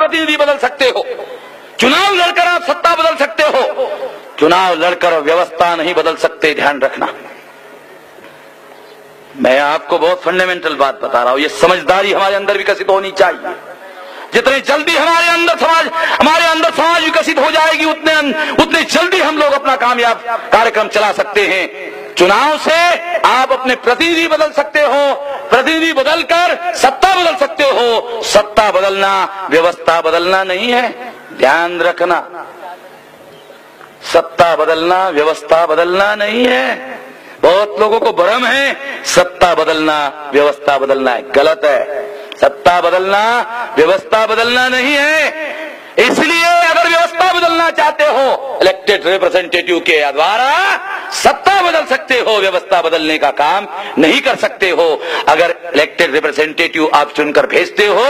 प्रतिनिधि बदल सकते हो, चुनाव लड़कर आप सत्ता बदल सकते हो, चुनाव लड़कर व्यवस्था नहीं बदल सकते, ध्यान रखना। मैं आपको बहुत फंडामेंटल बात बता रहा हूं, ये समझदारी हमारे अंदर विकसित होनी चाहिए। जितने जल्दी हमारे अंदर समाज विकसित हो जाएगी, उतने जल्दी हम लोग अपना कामयाब कार्यक्रम चला सकते हैं। चुनाव से आप अपने प्रतिनिधि बदल सकते हो, प्रतिनिधि बदलकर सत्ता बदल सकते हो। सत्ता बदलना व्यवस्था बदलना नहीं है, ध्यान रखना। सत्ता बदलना व्यवस्था बदलना नहीं है। बहुत लोगों को भ्रम है सत्ता बदलना व्यवस्था बदलना है, गलत है। सत्ता बदलना व्यवस्था बदलना नहीं है। इसलिए अगर व्यवस्था बदलना चाहते हो, इलेक्टेड रिप्रेजेंटेटिव के द्वारा सत्ता बदल सकते हो, व्यवस्था बदलने का काम नहीं कर सकते हो। अगर इलेक्टेड रिप्रेजेंटेटिव आप चुनकर भेजते हो,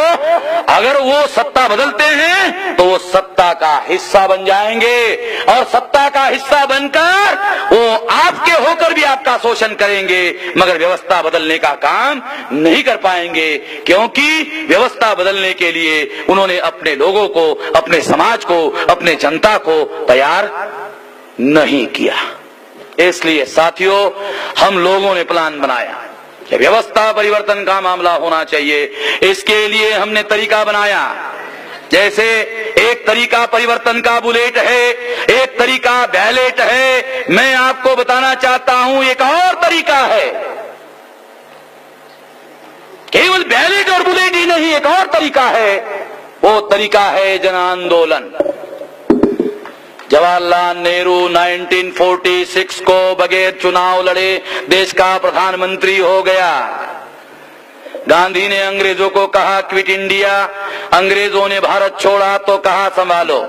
अगर वो सत्ता बदलते हैं तो वो सत्ता का हिस्सा बन जाएंगे, और सत्ता का हिस्सा बनकर वो आपके होकर भी आपका शोषण करेंगे, मगर व्यवस्था बदलने का काम नहीं कर पाएंगे। क्योंकि व्यवस्था बदलने के लिए उन्होंने अपने लोगों को, अपने समाज को, अपने जनता को तैयार नहीं किया। इसलिए साथियों, हम लोगों ने प्लान बनाया कि व्यवस्था परिवर्तन का मामला होना चाहिए। इसके लिए हमने तरीका बनाया। जैसे एक तरीका परिवर्तन का बुलेट है, एक तरीका बैलेट है, मैं आपको बताना चाहता हूं एक और तरीका है। केवल बैलेट और बुलेट ही नहीं, एक और तरीका है। वो तरीका है जन आंदोलन। जवाहरलाल नेहरू 1946 को बगैर चुनाव लड़े देश का प्रधानमंत्री हो गया। गांधी ने अंग्रेजों को कहा क्विट इंडिया, अंग्रेजों ने भारत छोड़ा तो कहा संभालो।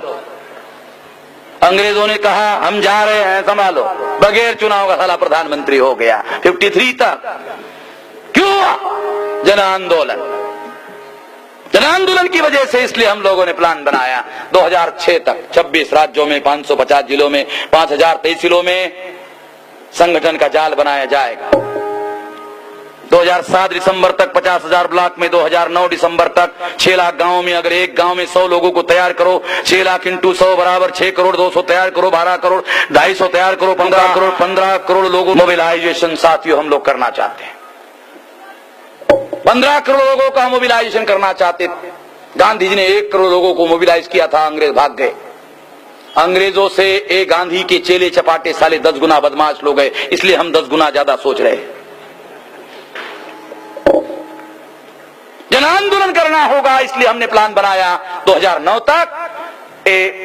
अंग्रेजों ने कहा हम जा रहे हैं संभालो, बगैर चुनाव का साला प्रधानमंत्री हो गया 53 तक। क्यों? जन आंदोलन। जन आंदोलन की वजह से इसलिए हम लोगों ने प्लान बनाया 2006 तक 26 राज्यों में 550 जिलों में 5000 तहसीलों में संगठन का जाल बनाया जाएगा। 2007 दिसंबर तक 50,000 ब्लॉक में, 2009 दिसंबर तक 6 लाख गांवों में। अगर एक गांव में 100 लोगों को तैयार करो, 6 लाख इंटू 100 बराबर 6 करोड़ 200 तैयार करो, 12 करोड़ 250 तैयार करो, 15 करोड़ लोगों मोबिलाइजेशन साथियों हम लोग करना चाहते हैं। 15 करोड़ लोगों का मोबिलाइजेशन करना चाहते। गांधी जी ने 1 करोड़ लोगों को मोबिलाइज किया था, अंग्रेज भाग गए। अंग्रेजों से एक गांधी के चेले चपाटे साले 10 गुना बदमाश लोग गए, इसलिए हम 10 गुना ज्यादा सोच रहे हैं। जन आंदोलन करना होगा, इसलिए हमने प्लान बनाया 2009 तक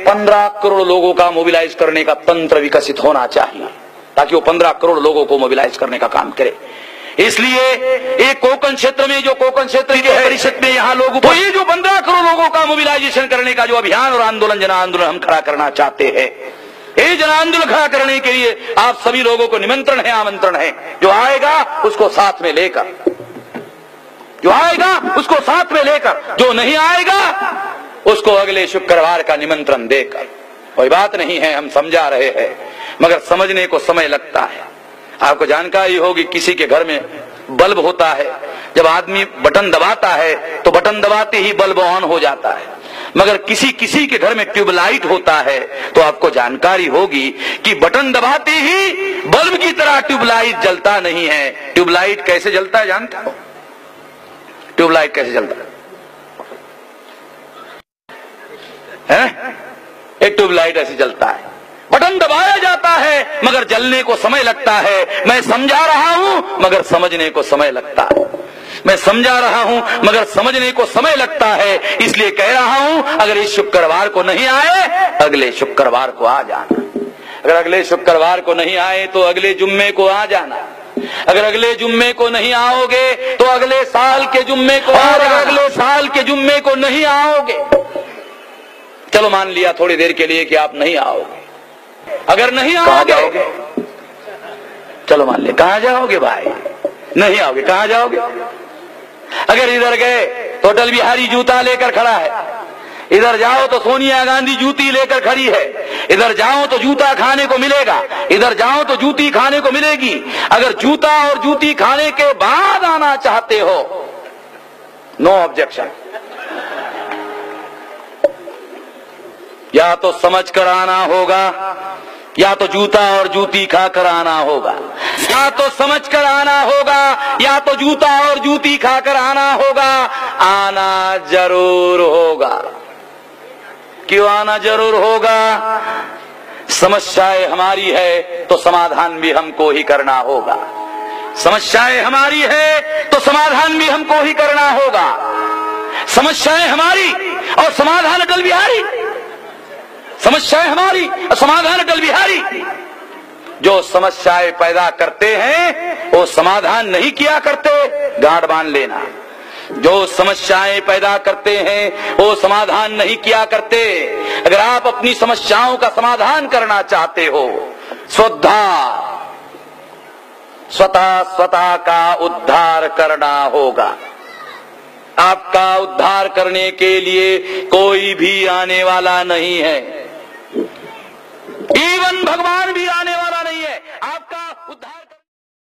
15 करोड़ लोगों का मोबिलाइज करने का तंत्र विकसित होना चाहिए, ताकि वो 15 करोड़ लोगों को मोबिलाइज करने का काम करे। इसलिए एक कोंकण क्षेत्र में, जो कोंकण क्षेत्र के परिषद में यहाँ लोग, तो ये जो 15 करोड़ लोगों का मोबिलाइजेशन करने का जो अभियान और आंदोलन, जन आंदोलन हम खड़ा करना चाहते हैं। ये जन आंदोलन खड़ा करने के लिए आप सभी लोगों को निमंत्रण है, आमंत्रण है। जो आएगा उसको साथ में लेकर, जो आएगा उसको साथ में लेकर, जो नहीं आएगा उसको अगले शुक्रवार का निमंत्रण देकर। कोई बात नहीं है, हम समझा रहे हैं, मगर समझने को समय लगता है। आपको जानकारी होगी किसी के घर में बल्ब होता है, जब आदमी बटन दबाता है तो बटन दबाते ही बल्ब ऑन हो जाता है, मगर किसी किसी के घर में ट्यूबलाइट होता है तो आपको जानकारी होगी कि बटन दबाते ही बल्ब की तरह ट्यूबलाइट जलता नहीं है। ट्यूबलाइट कैसे जलता है जानते हो? ट्यूबलाइट कैसे जलता है? एक ट्यूबलाइट ऐसे जलता है, बटन दबाया जाता है मगर जलने को समय लगता है। मैं समझा रहा हूं मगर समझने को समय लगता है। मैं समझा रहा हूं मगर समझने को समय लगता है। इसलिए कह रहा हूं, अगर इस शुक्रवार को नहीं आए, अगले शुक्रवार को आ जाना। अगर अगले शुक्रवार को नहीं आए तो अगले जुम्मे को आ जाना। अगर अगले जुम्मे को नहीं आओगे तो अगले साल के जुम्मे को, और अगले साल के जुम्मे को नहीं आओगे, चलो मान लिया थोड़ी देर के लिए कि आप नहीं आओगे, अगर नहीं आओगे, चलो मान ले, कहां जाओगे भाई? नहीं आओगे, कहां जाओगे? अगर इधर गए तो अटल बिहारी जूता लेकर खड़ा है, इधर जाओ तो सोनिया गांधी जूती लेकर खड़ी है, इधर जाओ तो जूता खाने को मिलेगा, इधर जाओ तो जूती खाने को मिलेगी। अगर जूता और जूती खाने के बाद आना चाहते हो, नो ऑब्जेक्शन। या तो समझ कर आना होगा, या तो जूता और जूती खाकर आना होगा। या तो समझ कर आना होगा, या तो जूता और जूती खाकर आना होगा। आना जरूर होगा। क्यों आना जरूर होगा? समस्याएं हमारी है तो समाधान भी हमको ही करना होगा। समस्याएं हमारी है तो समाधान भी हमको ही करना होगा। समस्याएं हमारी और समाधान अटल बिहारी। समस्याएं हमारी और समाधान अटल बिहारी। जो समस्याएं पैदा करते हैं वो समाधान नहीं किया करते, गांठ बांध लेना। जो समस्याएं पैदा करते हैं वो समाधान नहीं किया करते। अगर आप अपनी समस्याओं का समाधान करना चाहते हो, स्वतः का उद्धार करना होगा। आपका उद्धार करने के लिए कोई भी आने वाला नहीं है। इवन भगवान भी